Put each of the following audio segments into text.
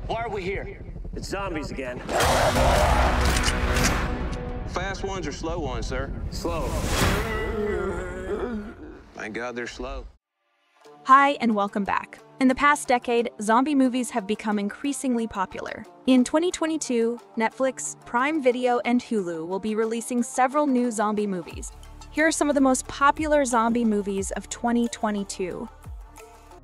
Why are we here? It's zombies again. Fast ones or slow ones, sir? Slow. Thank God they're slow. Hi, and welcome back. In the past decade, zombie movies have become increasingly popular. In 2022, Netflix, Prime Video, and Hulu will be releasing several new zombie movies. Here are some of the most popular zombie movies of 2022.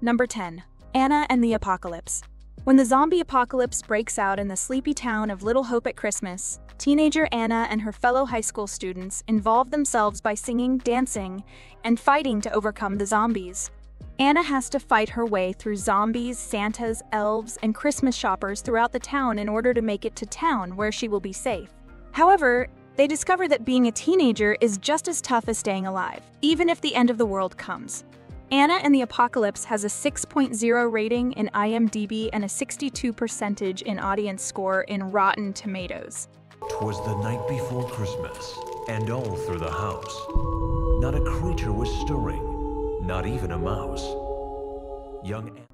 Number 10. Anna and the Apocalypse. When the zombie apocalypse breaks out in the sleepy town of Little Hope at Christmas, teenager Anna and her fellow high school students involve themselves by singing, dancing, and fighting to overcome the zombies. Anna has to fight her way through zombies, Santas, elves, and Christmas shoppers throughout the town in order to make it to town where she will be safe. However, they discover that being a teenager is just as tough as staying alive, even if the end of the world comes. Anna and the Apocalypse has a 6.0 rating in IMDb and a 62% in audience score in Rotten Tomatoes. 'Twas the night before Christmas, and all through the house, not a creature was stirring, not even a mouse.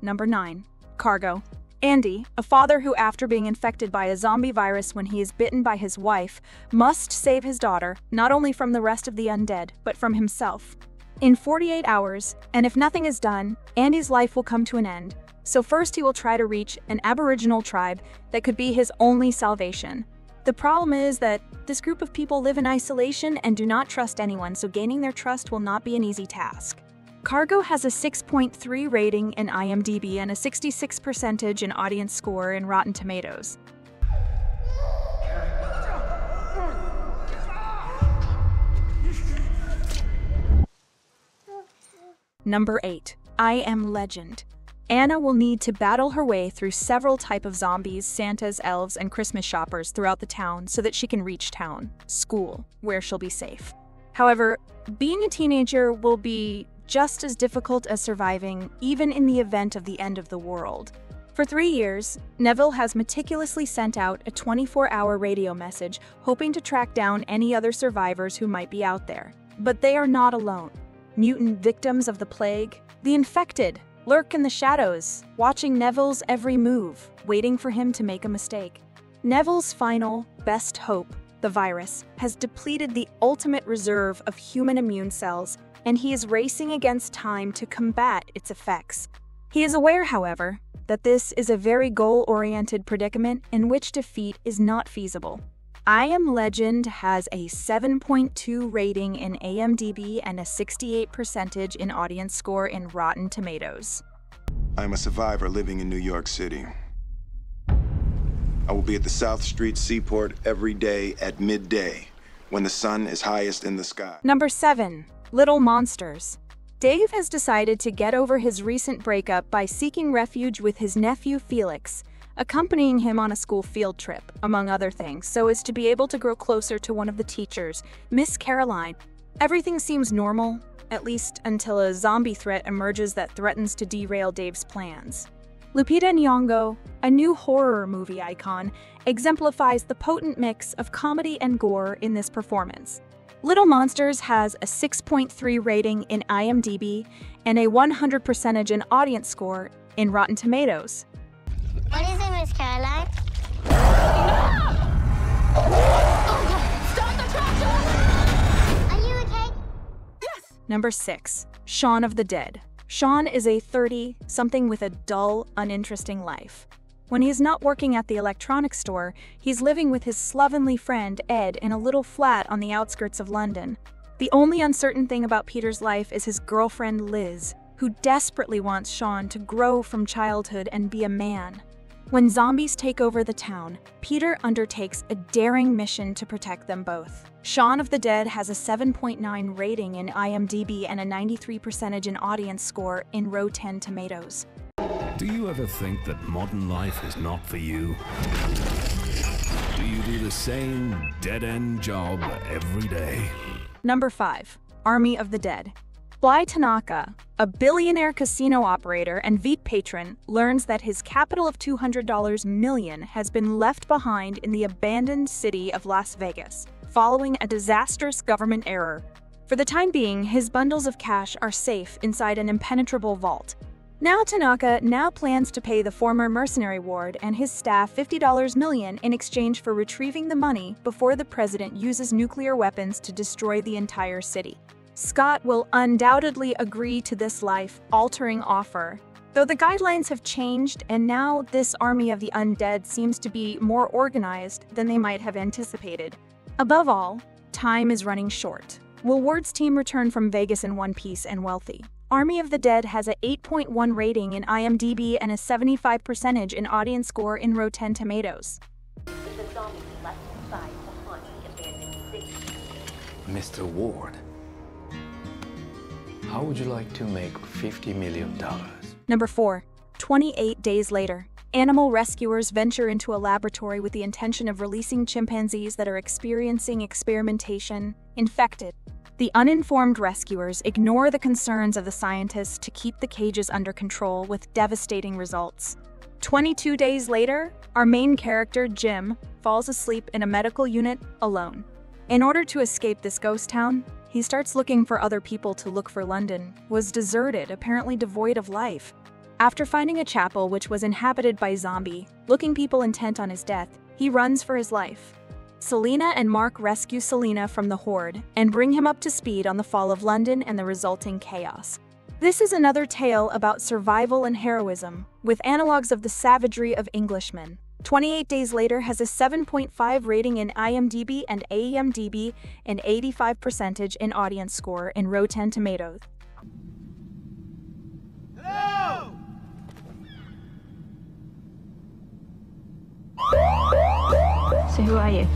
Number 9. Cargo. Andy, a father who, after being infected by a zombie virus when he is bitten by his wife, must save his daughter, not only from the rest of the undead, but from himself. In 48 hours, and if nothing is done, Andy's life will come to an end. So first he will try to reach an Aboriginal tribe that could be his only salvation. The problem is that this group of people live in isolation and do not trust anyone, so gaining their trust will not be an easy task. Cargo has a 6.3 rating in IMDb and a 66% in audience score in Rotten Tomatoes. Number 8. I Am Legend. Anna will need to battle her way through several types of zombies, Santas, elves, and Christmas shoppers throughout the town so that she can reach town, school, where she'll be safe. However, being a teenager will be just as difficult as surviving, even in the event of the end of the world. For 3 years, Neville has meticulously sent out a 24-hour radio message hoping to track down any other survivors who might be out there. But they are not alone. Mutant victims of the plague, the infected, lurk in the shadows, watching Neville's every move, waiting for him to make a mistake. Neville's final, best hope, the virus, has depleted the ultimate reserve of human immune cells, and he is racing against time to combat its effects. He is aware, however, that this is a very goal-oriented predicament in which defeat is not feasible. I Am Legend has a 7.2 rating in IMDb and a 68% in audience score in Rotten Tomatoes. I'm a survivor living in New York City. I will be at the South Street Seaport every day at midday, when the sun is highest in the sky. Number 7. Little Monsters. Dave has decided to get over his recent breakup by seeking refuge with his nephew Felix, accompanying him on a school field trip, among other things, so as to be able to grow closer to one of the teachers, Miss Caroline. Everything seems normal, at least until a zombie threat emerges that threatens to derail Dave's plans. Lupita Nyong'o, a new horror movie icon, exemplifies the potent mix of comedy and gore in this performance. Little Monsters has a 6.3 rating in IMDb and a 100% in audience score in Rotten Tomatoes. What is it, Miss Caroline? Stop the tractor! Are you okay? Yes! Number 6. Shaun of the Dead. Shaun is a 30-something with a dull, uninteresting life. When he is not working at the electronics store, he's living with his slovenly friend Ed in a little flat on the outskirts of London. The only uncertain thing about Peter's life is his girlfriend Liz, who desperately wants Shaun to grow from childhood and be a man. When zombies take over the town, Peter undertakes a daring mission to protect them both. Shaun of the Dead has a 7.9 rating in IMDb and a 93% in audience score in Rotten Tomatoes. Do you ever think that modern life is not for you? Do you do the same dead-end job every day? Number 5. Army of the Dead. Bly Tanaka, a billionaire casino operator and Veep patron, learns that his capital of $200 million has been left behind in the abandoned city of Las Vegas, following a disastrous government error. For the time being, his bundles of cash are safe inside an impenetrable vault. Now Tanaka plans to pay the former mercenary ward and his staff $50 million in exchange for retrieving the money before the president uses nuclear weapons to destroy the entire city. Scott will undoubtedly agree to this life-altering offer, though the guidelines have changed and now this army of the undead seems to be more organized than they might have anticipated. Above all, time is running short. Will Ward's team return from Vegas in one piece and wealthy? Army of the Dead has a 8.1 rating in IMDb and a 75% in audience score in Rotten Tomatoes. Mr. Ward, how would you like to make $50 million? Number 4. 28 days later. Animal rescuers venture into a laboratory with the intention of releasing chimpanzees that are experiencing experimentation, infected. The uninformed rescuers ignore the concerns of the scientists to keep the cages under control with devastating results. 22 days later, our main character, Jim, falls asleep in a medical unit alone. In order to escape this ghost town, he starts looking for other people to look for. London was deserted, apparently devoid of life. After finding a chapel which was inhabited by zombie-looking people intent on his death, he runs for his life. Selena and Mark rescue Selena from the horde and bring him up to speed on the fall of London and the resulting chaos. This is another tale about survival and heroism, with analogs of the savagery of Englishmen. 28 Days Later has a 7.5 rating in IMDb and AMDB and 85% in audience score in Rotten Tomatoes. Hello! So who are you?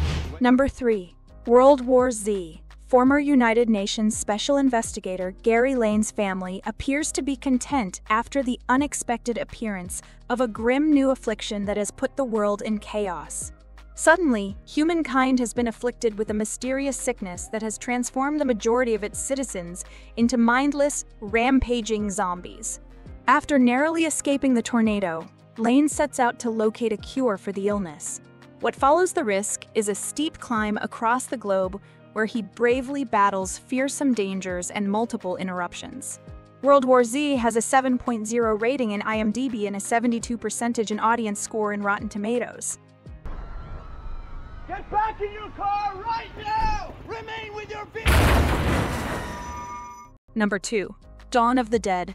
Number 3. World War Z. Former United Nations Special Investigator Gary Lane's family appears to be content after the unexpected appearance of a grim new affliction that has put the world in chaos. Suddenly, humankind has been afflicted with a mysterious sickness that has transformed the majority of its citizens into mindless, rampaging zombies. After narrowly escaping the tornado, Lane sets out to locate a cure for the illness. What follows the risk is a steep climb across the globe where he bravely battles fearsome dangers and multiple interruptions. World War Z has a 7.0 rating in IMDb and a 72% in audience score in Rotten Tomatoes. Get back in your car right now! Remain with your feet! Number 2. Dawn of the Dead.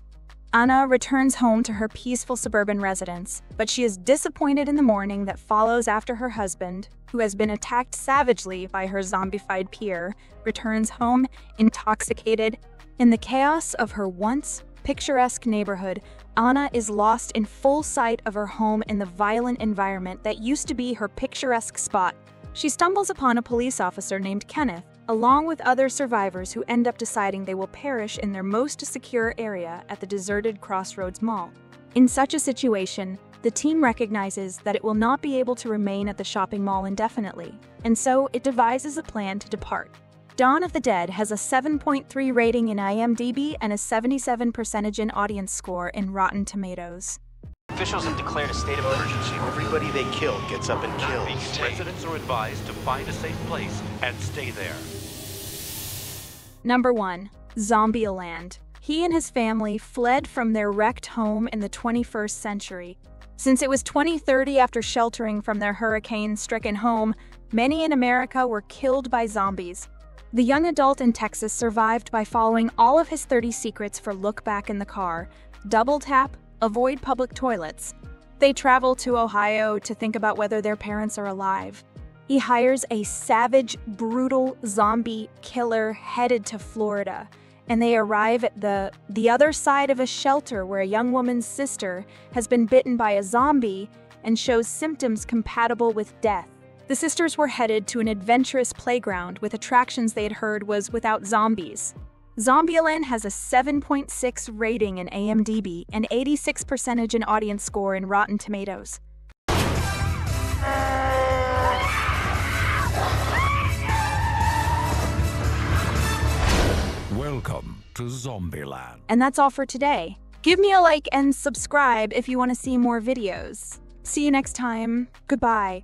Anna returns home to her peaceful suburban residence, but she is disappointed in the morning that follows after her husband, who has been attacked savagely by her zombified peer, returns home intoxicated. In the chaos of her once picturesque neighborhood, Anna is lost in full sight of her home in the violent environment that used to be her picturesque spot. She stumbles upon a police officer named Kenneth, along with other survivors who end up deciding they will perish in their most secure area at the deserted Crossroads Mall. In such a situation, the team recognizes that it will not be able to remain at the shopping mall indefinitely, and so it devises a plan to depart. Dawn of the Dead has a 7.3 rating in IMDb and a 77% in audience score in Rotten Tomatoes. Officials have declared a state of emergency. Everybody they kill gets up and kills. Residents are advised to find a safe place and stay there. Number 1. Zombieland. He and his family fled from their wrecked home in the 21st century. Since it was 2030 after sheltering from their hurricane-stricken home, many in America were killed by zombies. The young adult in Texas survived by following all of his 30 secrets for look back in the car, double tap, avoid public toilets. They travel to Ohio to think about whether their parents are alive. He hires a savage, brutal zombie killer headed to Florida, and they arrive at the other side of a shelter where a young woman's sister has been bitten by a zombie and shows symptoms compatible with death. The sisters were headed to an adventurous playground with attractions they had heard was without zombies. Zombieland has a 7.6 rating in AMDB and 86% in audience score in Rotten Tomatoes. Welcome to Zombieland. And that's all for today. Give me a like and subscribe if you want to see more videos. See you next time. Goodbye.